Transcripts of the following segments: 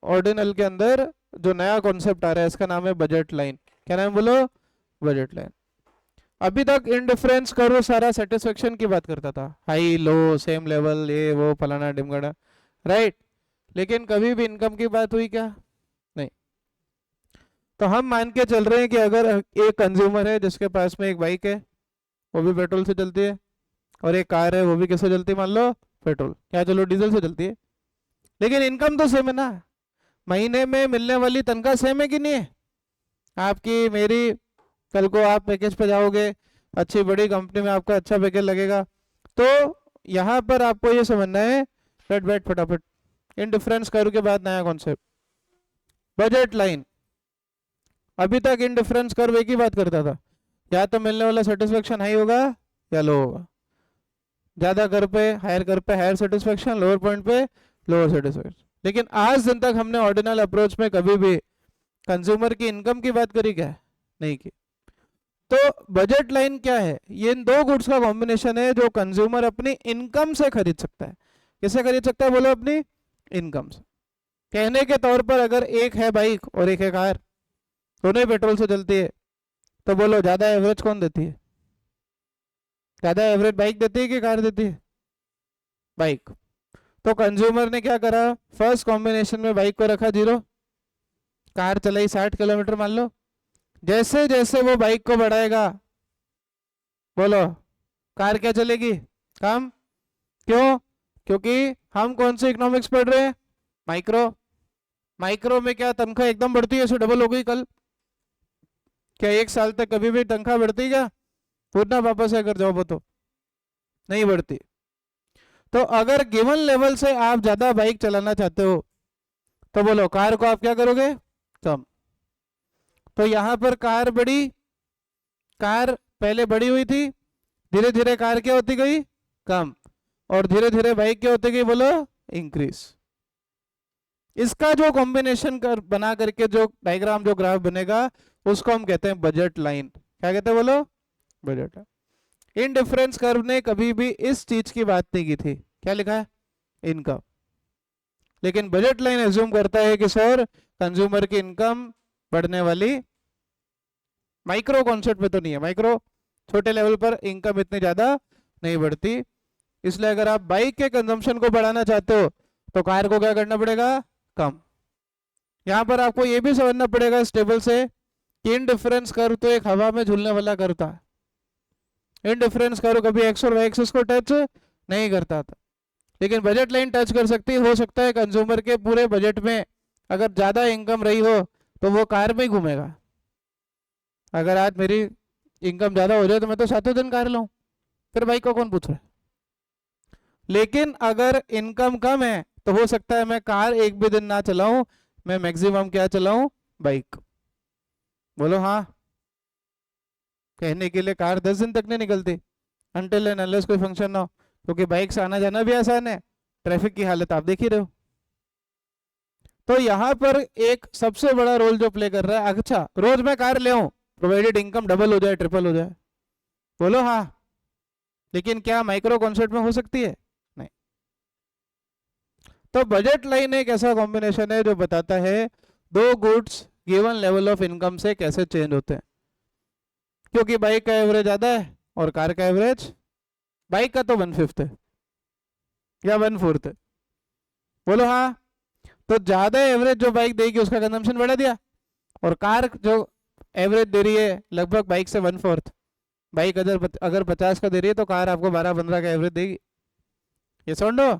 Ordinal के अंदर जो नया कॉन्सेप्ट आ रहा है इसका नाम है बजट लाइन। क्या नाम बोलो? Budget line. अभी तक इंडिफरेंस कर्व सारा सेटिस्फेक्शन की बात करता था, हाई लो सेम लेवल ये वो फलाना डिमगड़ा, राइट। लेकिन कभी भी इनकम की बात हुई क्या? नहीं। तो हम मान के चल रहे हैं कि अगर एक कंज्यूमर है जिसके पास में एक बाइक है, वो भी पेट्रोल से चलती है, और एक कार है वो भी किससे चलती है? मान लो पेट्रोल, क्या चलो डीजल से चलती है, लेकिन इनकम तो सेम है ना। महीने में मिलने वाली तनख्वाह सेम है कि नहीं है? आपकी मेरी, कल को आप पैकेज पे जाओगे, अच्छी बड़ी कंपनी में आपका अच्छा पैकेज लगेगा। तो यहाँ पर आपको ये समझना है, बैठ बैठ फटाफट, इन डिफरेंस कर्व के बाद नया कॉन्सेप्ट बजट लाइन। अभी तक इन डिफरेंस कर्व एक ही बात करता था, या तो मिलने वाला सेटिस्फेक्शन हाई होगा या लो होगा। ज्यादा कर पे हायर सेटिस्फेक्शन, लोअर पॉइंट पे लोअर सेटिस्फेक्शन। लेकिन आज दिन तक हमने ऑर्डिनल अप्रोच में कभी भी कंज्यूमर की इनकम की बात करी क्या? नहीं की। तो बजट लाइन क्या है? ये इन दो गुड्स का कॉम्बिनेशन है जो कंज्यूमर अपनी इनकम से खरीद सकता है। किससे खरीद सकता है बोलो? अपनी इनकम से। कहने के तौर पर अगर एक है बाइक और एक है कार, दोनों ही पेट्रोल से चलती है, तो बोलो ज्यादा एवरेज कौन देती है? ज्यादा एवरेज बाइक देती है कि कार देती है? बाइक। तो कंज्यूमर ने क्या करा? फर्स्ट कॉम्बिनेशन में बाइक को रखा 0, कार चलाई 60 किलोमीटर मान लो। जैसे जैसे वो बाइक को बढ़ाएगा, बोलो कार क्या चलेगी? कम। क्यों? क्योंकि हम कौन से इकोनॉमिक्स पढ़ रहे हैं? माइक्रो। माइक्रो में क्या तनख्वाह एकदम बढ़ती है, ऐसे डबल हो गई कल? क्या एक साल तक कभी भी तनख्वाह बढ़ती क्या? पूछना वापस अगर जॉब हो तो नहीं बढ़ती। तो अगर गिवन लेवल से आप ज्यादा बाइक चलाना चाहते हो, तो बोलो कार को आप क्या करोगे? कम। तो यहां पर कार बड़ी, कार पहले बड़ी हुई थी, धीरे धीरे कार क्या होती गई? कम। और धीरे धीरे बाइक क्या होती गई? बोलो इंक्रीज। इसका जो कॉम्बिनेशन कर बना करके जो डायग्राम, जो ग्राफ बनेगा, उसको हम कहते हैं बजट लाइन। क्या कहते हैं बोलो? Budget line. In difference curve ने कभी भी इस चीज की बात नहीं की थी। क्या लिखा है? इनकम। लेकिन बजट लाइन एज्यूम करता है कि सर कंज्यूमर की इनकम बढ़ने वाली, माइक्रो कॉन्सेप्ट में तो नहीं है, माइक्रो छोटे लेवल पर इनकम इतनी ज्यादा नहीं बढ़ती। इसलिए अगर आप बाइक के कंजम्पशन को बढ़ाना चाहते हो तो कार को क्या करना पड़ेगा? कम। यहां पर आपको यह भी समझना पड़ेगा इस टेबल से कि इन डिफरेंस कर्व तो एक हवा में झूलने वाला कर्व था। इन डिफरेंस कर्व कभी एक्स और वाई एक्सिस को टच नहीं करता था, लेकिन बजट लाइन टच कर सकती है। हो सकता है कंज्यूमर के पूरे बजट में अगर ज्यादा इनकम रही हो तो वो कार में ही घूमेगा। अगर आज मेरी इनकम ज्यादा हो जाए तो मैं तो सातों दिन कार लाऊं, फिर बाइक को कौन पूछ रहा है? लेकिन अगर इनकम कम है तो हो सकता है मैं कार एक भी दिन ना चलाऊं, मैं मैक्सिमम क्या चलाऊं? बाइक। बोलो हाँ। कहने के लिए कार 10 दिन तक नहीं निकलती, अनटिल एंड अनलेस कोई फंक्शन ना हो, क्योंकि बाइक से आना जाना भी आसान है, ट्रैफिक की हालत आप देख ही रहे हो। तो यहाँ पर एक सबसे बड़ा रोल जो प्ले कर रहा है, अच्छा रोज मैं कार ले आऊं प्रोवाइडेड इनकम डबल हो जाए, ट्रिपल हो जाए, बोलो हाँ। लेकिन क्या माइक्रो कॉन्सेप्ट में हो सकती है? नहीं। तो बजट लाइन एक ऐसा कॉम्बिनेशन है जो बताता है दो goods given level of income से कैसे चेंज होते हैं। क्योंकि बाइक का एवरेज ज्यादा है और कार का एवरेज, बाइक का तो 1/5 है या 1/4 है, बोलो हाँ। तो ज्यादा एवरेज जो बाइक देगी उसका कंजम्पशन बढ़ा दिया, और कार जो एवरेज दे रही है लगभग बाइक से 1/4, बाइक अगर 50 का दे रही है तो कार आपको 12-15 का एवरेज देगी। ये समझ लो।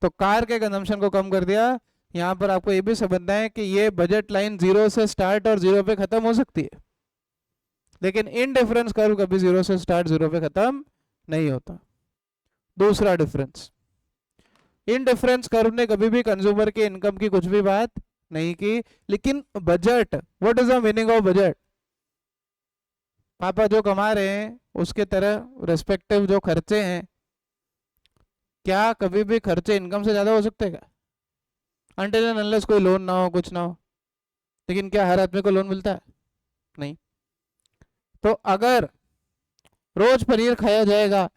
तो कार के कंजम्पशन को कम कर दिया। यहाँ पर आपको ये भी समझना है कि ये बजट लाइन 0 से स्टार्ट और 0 पे खत्म हो सकती है, लेकिन इन डिफरेंस कर्व कभी 0 से स्टार्ट 0 पे खत्म नहीं होता। दूसरा डिफरेंस, इन डिफरेंस कर्व ने कभी भी कंज्यूमर के इनकम की कुछ भी बात नहीं की, लेकिन budget, what is the meaning of budget? पापा जो कमा रहे हैं उसके तरह रेस्पेक्टिव जो खर्चे हैं, क्या कभी भी खर्चे इनकम से ज्यादा हो सकते हैं क्या? अनटिल एंड अनलेस कोई लोन ना हो, कुछ ना हो। लेकिन क्या हर आदमी को लोन मिलता है? नहीं। तो अगर रोज पनीर खाया जाएगा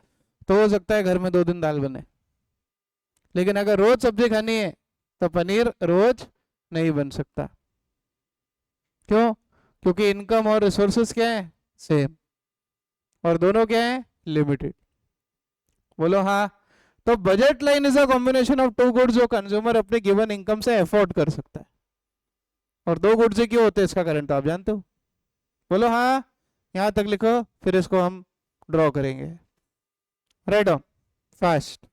तो हो सकता है घर में 2 दिन दाल बने, लेकिन अगर रोज सब्जी खानी है तो पनीर रोज नहीं बन सकता। क्यों? क्योंकि इनकम और रिसोर्सेस क्या है? सेम, और दोनों क्या है? लिमिटेड। बोलो हाँ। तो budget line is a combination of two goods जो कंज्यूमर अपने गिवन इनकम से अफोर्ड कर सकता है। और दो गुड्स से क्यों होते हैं इसका करंट तो आप जानते हो। बोलो हाँ। यहां तक लिखो, फिर इसको हम ड्रॉ करेंगे। राइट ऑन फास्ट,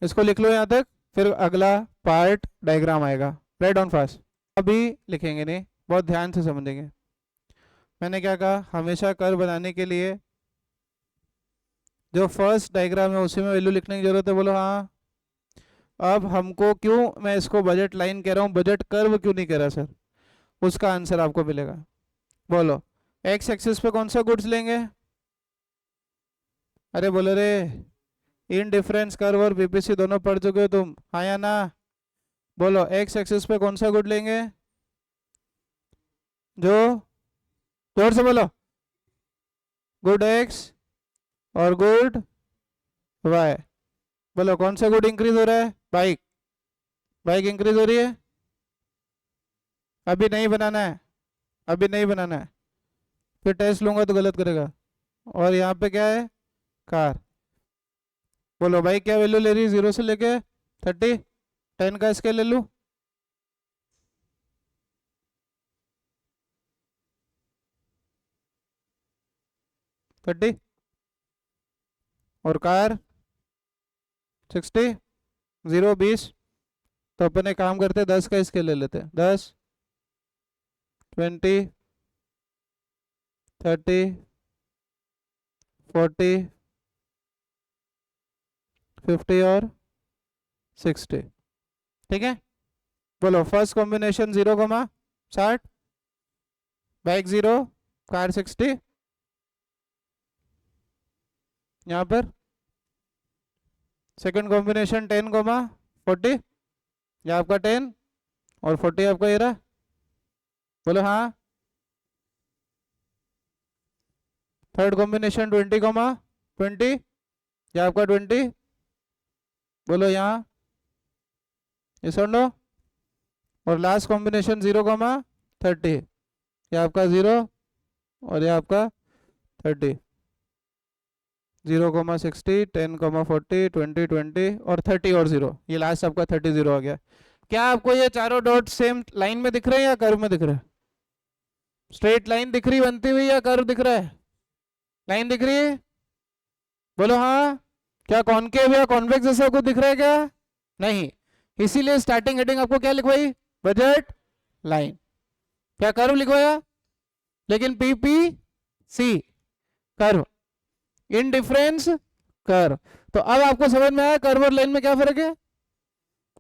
इसको लिख लो यहां तक, फिर अगला पार्ट डायग्राम आएगा। Right on fast. अभी लिखेंगे नहीं, बहुत ध्यान से समझेंगे। मैंने क्या कहा, हमेशा कर्व बनाने के लिए जो फर्स्ट डायग्राम है उसी में वैल्यू लिखने की जरूरत है। बोलो हाँ। अब हमको क्यों मैं इसको बजट लाइन कह रहा हूँ, बजट कर्व क्यों नहीं कह रहा सर, उसका आंसर आपको मिलेगा। बोलो एक्स एक्सिस पे कौन सा गुड्स लेंगे? अरे बोलो रे, इन डिफरेंस कर्व और पीपीसी दोनों पढ़ चुके हो तुम, हाँ या ना? बोलो एक्स एक्सिस पे कौन सा गुड लेंगे? जो, जोर से बोलो। गुड एक्स और गुड वाई। बोलो कौन सा गुड इंक्रीज हो रहा है? बाइक, बाइक इंक्रीज हो रही है। अभी नहीं बनाना है, अभी नहीं बनाना है, फिर टेस्ट लूंगा तो गलत करेगा। और यहाँ पे क्या है? कार। बोलो भाई क्या वैल्यू ले रही है 0 से लेके 30? 10 का स्केल ले लूँ? थर्टी। और कार 60, 0 20। तो अपने काम करते 10 का स्केल ले लेते हैं। 10, 20, 30, 40, 50 और 60। ठीक है। बोलो फर्स्ट कॉम्बिनेशन 0, 60, बाइक 0, कार 60। यहाँ पर सेकंड कॉम्बिनेशन 10, 40, ये आपका 10 और 40 आपका ये रहा। बोलो हाँ। थर्ड कॉम्बिनेशन 20, 20, ये आपका 20। बोलो यहाँ, ये सुन लो। और लास्ट कॉम्बिनेशन 0, 30, ये आपका 0 और ये आपका 30। 0, 60, 10, 40, 20, और 30 और 0, ये लास्ट आपका 30 0 आ गया। क्या आपको ये चारों डॉट सेम लाइन में दिख रहे हैं या कर्व में दिख रहे हैं? स्ट्रेट लाइन दिख रही बनती हुई या कर्व दिख रहा है? लाइन दिख रही है। बोलो हाँ। क्या कॉनकेव या कॉन्वेक्स जैसा कुछ दिख रहा है क्या? नहीं। इसीलिए स्टार्टिंग हेडिंग आपको क्या लिखवाई? Budget line. क्या कर्व लिखवाया? लेकिन P P C curve, indifference curve. तो अब आपको समझ में आया कर्व और लाइन में क्या फर्क है?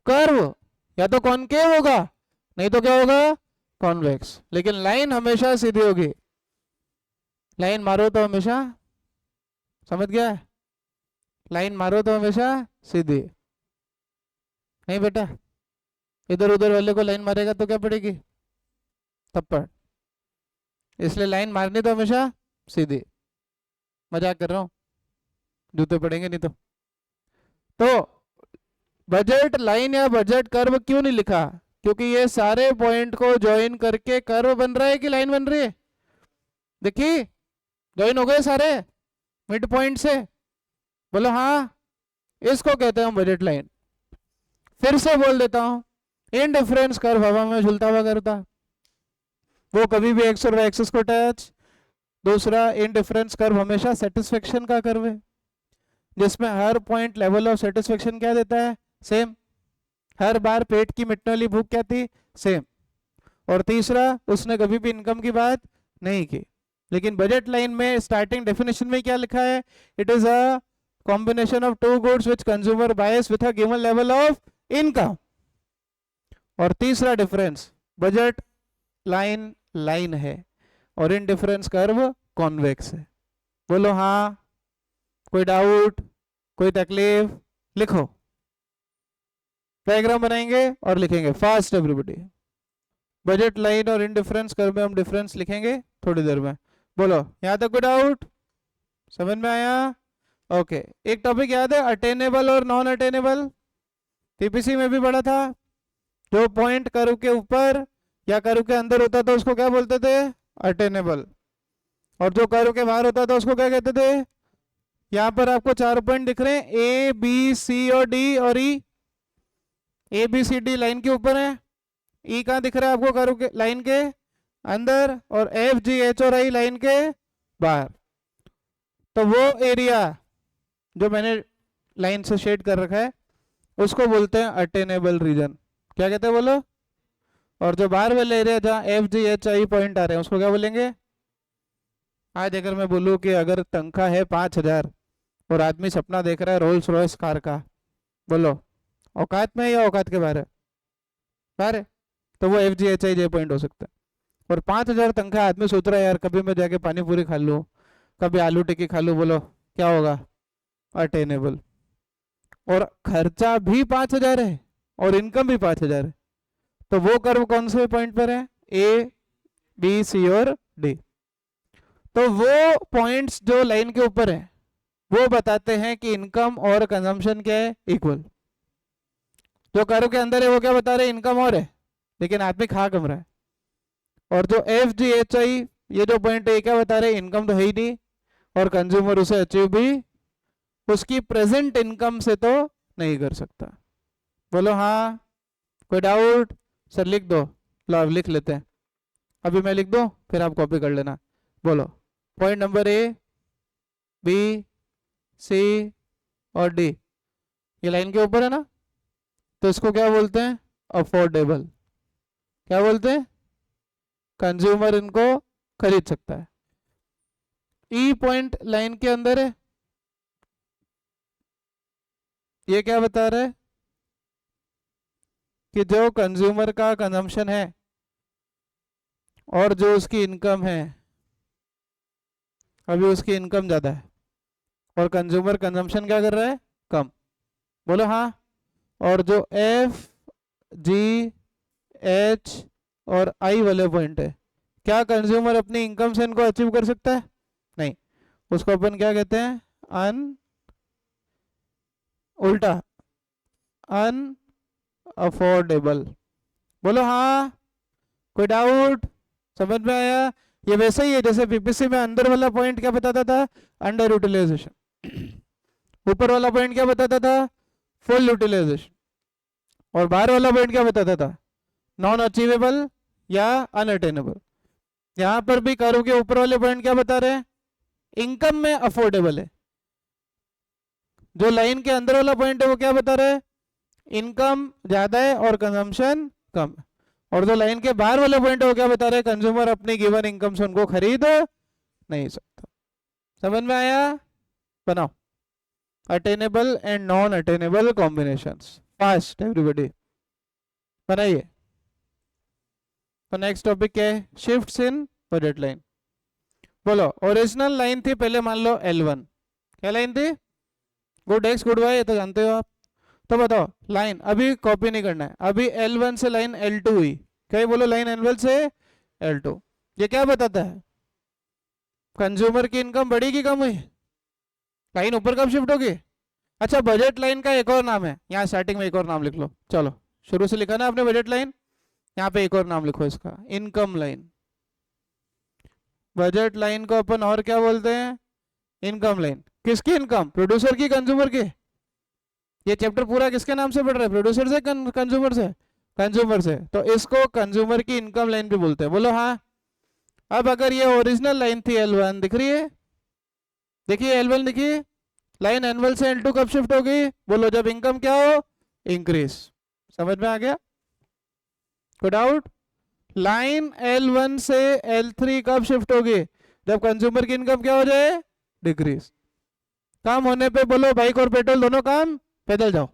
कर्व या तो कॉनकेव होगा, नहीं तो क्या होगा? कॉन्वेक्स। लेकिन लाइन हमेशा सीधी होगी। लाइन मारो तो हमेशा, समझ गया? लाइन मारो तो हमेशा सीधी। नहीं बेटा, इधर उधर वाले को लाइन मारेगा तो क्या पड़ेगी? थप्पड़। इसलिए लाइन मारनी तो हमेशा सीधी। मजाक कर रहा हूं, जूते पड़ेंगे नहीं तो बजट लाइन या बजट कर्व क्यों नहीं लिखा? क्योंकि ये सारे पॉइंट को ज्वाइन करके कर्व बन रहा है कि लाइन बन रही है? देखिए ज्वाइन हो गए सारे मिड पॉइंट से। बोलो हाँ। इसको कहते हैं हम बजट लाइन। फिर से बोल देता हूं, इन डिफरेंस कर्व हवा में झूलता हुआ करता, वो कभी भी एक्स और एक्सिस को टच। दूसरा, इन डिफरेंस कर्व हमेशा सेटिस्फेक्शन का कर्व है, जिसमें हर पॉइंट लेवल ऑफ सेटिस्फेक्शन क्या देता है? सेम। हर बार पेट की मिटने वाली भूख क्या थी? सेम। और तीसरा, उसने कभी भी इनकम की बात नहीं की। लेकिन बजट लाइन में स्टार्टिंग डेफिनेशन में क्या लिखा है? It is a combination of two goods which consumer buys with a given level of income. और तीसरा डिफरेंस, बजट लाइन लाइन है और इन डिफरेंस कर्व कॉन्वेक्स है। बोलो हाँ। कोई डाउट, कोई तकलीफ? लिखो, डायग्राम बनाएंगे और लिखेंगे फास्ट एवरीबॉडी। बजट लाइन और इन डिफरेंस कर्व में हम डिफरेंस लिखेंगे थोड़ी देर में। बोलो यहां तक कोई डाउट? समझ में आया? ओके। एक टॉपिक याद है, अटेनेबल और नॉन अटेनेबल? पीपीसी में भी पढ़ा था। जो पॉइंट कर्व के ऊपर या कर्व के अंदर होता था उसको क्या बोलते थे? अटेनेबल। और जो कर्व के बाहर होता था उसको क्या कहते थे? यहाँ पर आपको 4 पॉइंट दिख रहे हैं, ए बी सी और डी और E. A B C D line के ऊपर है, ई कहाँ दिख रहा है आपको? कर्व के लाइन के अंदर, और एफ जी एच और आई लाइन के बाहर। तो वो एरिया जो मैंने लाइन से शेड कर रखा है उसको बोलते हैं अटेनेबल रीजन। क्या कहते हैं बोलो? और जो बाहर वाले एरिया जहाँ F G H I point आ रहे हैं उसको क्या बोलेंगे? आज अगर मैं बोलूँ कि अगर तनख्वाह है 5,000 और आदमी सपना देख रहा है रोल्स रॉयस कार का, बोलो औकात में या औकात के बाहर है? बाहर है, तो वो एफ जी एच आई जे पॉइंट हो सकता है। और 5,000 तनख्वाह आदमी सोच रहा है यार कभी मैं जाके पानी पूरी खा लूँ, कभी आलू टिक्की खा लूँ, बोलो क्या होगा? अटेनेबल। और खर्चा भी 5,000 है और इनकम भी 5,000 है, तो वो कर्व कौन से पॉइंट पर है? ए बी सी और डी। तो वो पॉइंट्स जो लाइन के ऊपर है वो बताते हैं कि इनकम और कंजम्पशन क्या है? इक्वल। जो कर्व के अंदर है वो क्या बता रहे हैं? इनकम और है, लेकिन आदमी खा कम रहा है। और जो एफ जी एच आई ये जो पॉइंट है क्या बता रहे हैं? इनकम तो है ही नहीं, और कंज्यूमर उसे अचीव भी उसकी प्रेजेंट इनकम से तो नहीं कर सकता। बोलो हाँ, कोई डाउट? सर लिख दो, लो अब लिख लेते हैं। अभी मैं लिख दूं फिर आप कॉपी कर लेना। बोलो point number A B C और डी ये लाइन के ऊपर है ना, तो इसको क्या बोलते हैं? अफोर्डेबल। क्या बोलते हैं? कंज्यूमर इनको खरीद सकता है। ई पॉइंट लाइन के अंदर है, ये क्या बता रहा है? कि जो कंज्यूमर का कंजम्पशन है और जो उसकी इनकम है, अभी उसकी इनकम ज़्यादा है और कंज्यूमर कंजम्पशन क्या कर रहा है? कम। बोलो हाँ। और जो एफ जी एच और आई वाले पॉइंट है, क्या कंज्यूमर अपनी इनकम से इनको अचीव कर सकता है? नहीं। उसको अपन क्या कहते हैं? उल्टा अनअफोर्डेबल। बोलो हाँ, कोई डाउट? समझ में आया? ये वैसे ही है जैसे पीपीसी में अंदर वाला पॉइंट क्या बताता था? Under utilisation. ऊपर वाला पॉइंट क्या बताता था? Full utilisation. और बाहर वाला पॉइंट क्या बताता था? नॉन अचीवेबल या अनअटेनेबल। यहाँ पर भी कर्व के ऊपर वाले पॉइंट क्या बता रहे हैं? इनकम में अफोर्डेबल है। जो लाइन के अंदर वाला पॉइंट है वो क्या बता रहा है? इनकम ज्यादा है और कंजम्पशन कम है। और जो लाइन के बाहर वाले पॉइंट है वो क्या बता रहे हैं? कंज्यूमर अपनी गिवन इनकम से उनको खरीद नहीं सकता। समझ में आया? बनाओ attainable and non attainable combinations fast everybody बनाइए। तो नेक्स्ट टॉपिक क्या है? शिफ्ट्स इन बजट लाइन। बोलो ओरिजिनल लाइन थी पहले मान लो L1। क्या लाइन थी? गुड एक्स गुड वाई, ये तो जानते हो आप। तो बताओ लाइन अभी कॉपी नहीं करना है, अभी L1 से लाइन L2 हुई। क्या बोलो? लाइन L1 से L2। ये क्या बताता है? कंज्यूमर की इनकम बढ़ी कि कम हुई? लाइन ऊपर कब शिफ्ट होगी? अच्छा बजट लाइन का एक और नाम है, यहाँ स्टार्टिंग में एक और नाम लिख लो। चलो शुरू से लिखा ना आपने बजट लाइन, यहाँ पे एक और नाम लिखो इसका, इनकम लाइन। बजट लाइन को अपन और क्या बोलते हैं? Income line. किसकी इनकम? प्रोड्यूसर की, कंज्यूमर की? ये चैप्टर पूरा किसके नाम से पढ़ रहा है? प्रोड्यूसर से कंज्यूमर से? कंज्यूमर से। तो इसको कंज्यूमर की इनकम लाइन भी बोलते हैं। बोलो हाँ। अब अगर ये ओरिजिनल लाइन थी L1, दिख रही है? देखिए L1 दिखिए, लाइन L1 से L2 कब शिफ्ट होगी? बोलो जब इनकम क्या हो? इंक्रीज। समझ में आ गया? कोई डाउट? लाइन L1 से L3 कब शिफ्ट होगी? जब कंज्यूमर की इनकम क्या हो जाए? डिक्रीज। कम होने पे बोलो बाइक और पेट्रोल दोनों काम पैदल जाओ।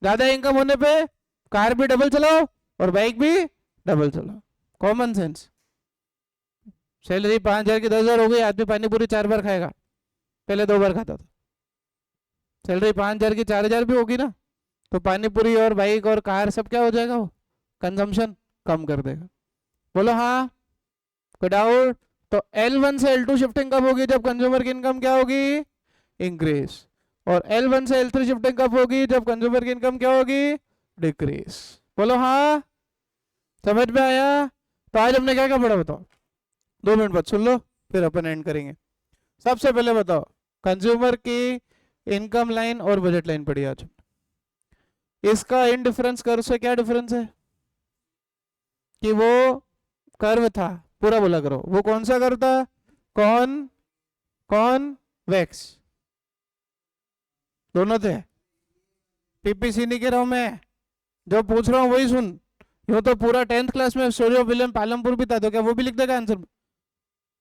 ज्यादा इनकम होने पे कार भी डबल चलाओ और बाइक भी डबल चलाओ। Common sense. सैलरी 5,000 की 10,000 हो गई, आदमी पानी पूरी 4 बार खाएगा, पहले 2 बार खाता था। सैलरी 5,000 की 4,000 भी होगी ना, तो पानी पूरी और बाइक और कार सब क्या हो जाएगा? वो कंजम्पशन कम कर देगा। बोलो हाँ, कोई डाउट? तो L1 से L2 शिफ्टिंग कब होगी? जब कंज्यूमर की इनकम क्या होगी? इंक्रीज। और L1 से L3 शिफ्टिंग कब होगी? जब कंज्यूमर की इनकम क्या होगी? डिक्रीज। बोलो हाँ, समझ में आया? तो आज हमने क्या क्या पढ़ा बताओ, 2 मिनट बाद सुन लो फिर अपन एंड करेंगे। सबसे पहले बताओ, कंज्यूमर की इनकम लाइन और बजट लाइन पढ़ी आज। इसका इन डिफरेंस कर्व से क्या डिफरेंस है कि वो कर्व था, पूरा बोला करो, वो कौन सा कर्व था? कॉन्वेक्स, दोनों थे। पीपीसी नहीं कह रहा हूं मैं, जो पूछ रहा हूं वही सुन। यूं तो पूरा 10th क्लास में स्टोरी ऑफ विलियम पालमपुर भी था, तो क्या वो भी लिख देगा आंसर में?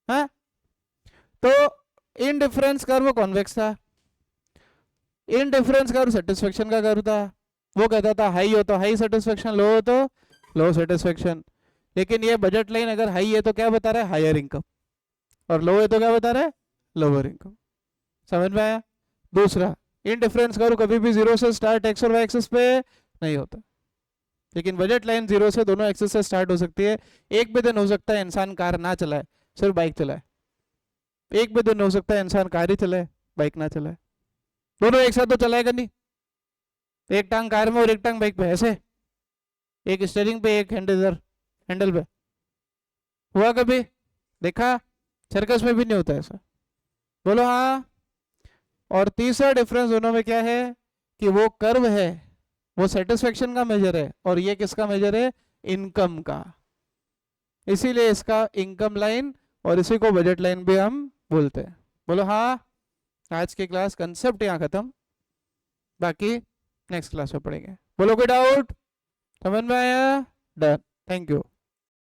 हाँ, तो इन डिफरेंस कर्व कॉन्वेक्स था, इन डिफरेंस कर्व सेटिस्फेक्शन का कर्व था। वो कहता था हाई हो तो हाई सेटिस्फेक्शन, लो हो तो लो सेटिस्फेक्शन। लेकिन ये बजट लाइन अगर हाई है तो क्या बता रहा है? हायर इनकम, और लो है तो क्या बता रहा है? Lower income. समझ में आया? दूसरा, इन डिफरेंस कर्व कभी भी जीरो से स्टार्ट एक्स और वाई एक्सिस पे नहीं होता, लेकिन बजट लाइन जीरो से दोनों एक्सिस से स्टार्ट हो सकती है। एक भी दिन हो सकता है इंसान कार ना चलाए, सिर्फ बाइक चलाए। एक भी दिन हो सकता है इंसान कार ही चलाए, बाइक ना चलाए। दोनों एक साथ तो चलाएगा नहीं, एक टांग कार में और एक टांग बाइक पे, ऐसे एक स्टीयरिंग पे एक हैंडल पे। हुआ कभी? देखा? सर्कस में भी नहीं होता ऐसा। बोलो हाँ। और तीसरा डिफरेंस दोनों में क्या है कि वो कर्व है वो सेटिस्फेक्शन का मेजर है, और ये किसका मेजर है? इनकम का। इसीलिए इसका इनकम लाइन और इसी को बजट लाइन भी हम बोलते हैं। बोलो हाँ। आज की क्लास कंसेप्ट यहाँ खत्म, बाकी नेक्स्ट क्लास में पढ़ेंगे। बोलो कोई डाउट? समझ में आया? Done, thank you.